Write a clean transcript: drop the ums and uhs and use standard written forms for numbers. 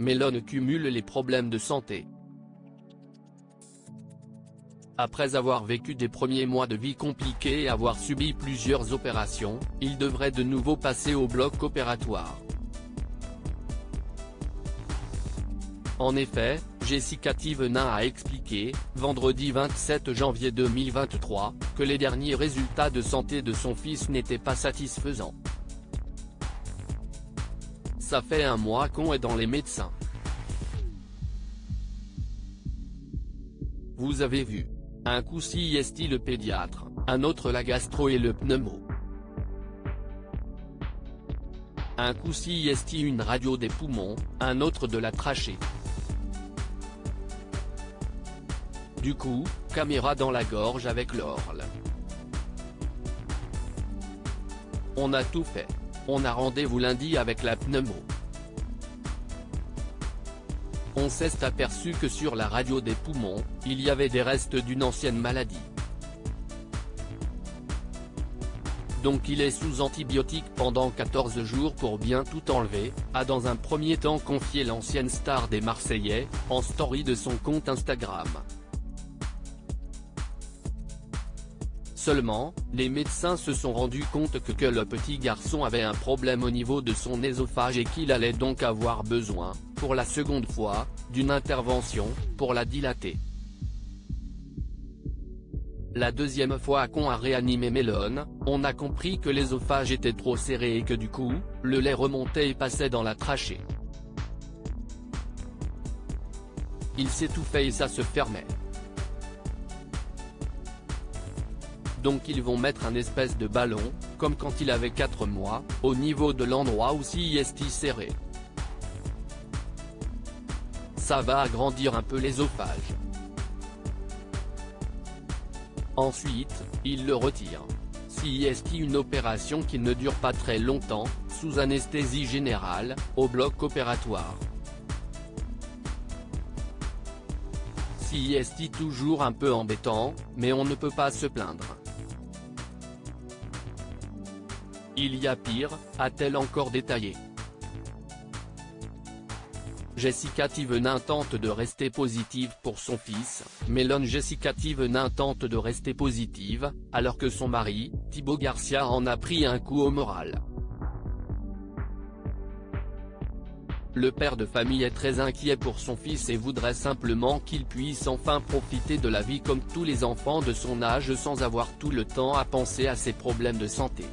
Mélone cumule les problèmes de santé. Après avoir vécu des premiers mois de vie compliqués et avoir subi plusieurs opérations, il devrait de nouveau passer au bloc opératoire. En effet, Jessica Thévenin a expliqué, vendredi 27 janvier 2023, que les derniers résultats de santé de son fils n'étaient pas satisfaisants. Ça fait un mois qu'on est dans les médecins. Vous avez vu. Un coup CIST le pédiatre, un autre la gastro et le pneumo. Un coup CIST une radio des poumons, un autre de la trachée. Du coup, caméra dans la gorge avec l'orle. On a tout fait. On a rendez-vous lundi avec la pneumo. On s'est aperçu que sur la radio des poumons, il y avait des restes d'une ancienne maladie. Donc il est sous antibiotiques pendant 14 jours pour bien tout enlever, a dans un premier temps confié l'ancienne star des Marseillais, en story de son compte Instagram. Seulement, les médecins se sont rendus compte que le petit garçon avait un problème au niveau de son œsophage et qu'il allait donc avoir besoin, pour la seconde fois, d'une intervention, pour la dilater. La deuxième fois qu'on a réanimé Mélone, on a compris que l'œsophage était trop serré et que du coup, le lait remontait et passait dans la trachée. Il s'étouffait et ça se fermait. Donc ils vont mettre un espèce de ballon, comme quand il avait 4 mois, au niveau de l'endroit où CIST serré. Ça va agrandir un peu l'œsophage. Ensuite, il le retire. CIST une opération qui ne dure pas très longtemps, sous anesthésie générale, au bloc opératoire. CIST toujours un peu embêtant, mais on ne peut pas se plaindre. Il y a pire, a-t-elle encore détaillé. Jessica Thévenin tente de rester positive pour son fils. Mélone Jessica Thévenin tente de rester positive, alors que son mari, Thibaut Garcia en a pris un coup au moral. Le père de famille est très inquiet pour son fils et voudrait simplement qu'il puisse enfin profiter de la vie comme tous les enfants de son âge sans avoir tout le temps à penser à ses problèmes de santé.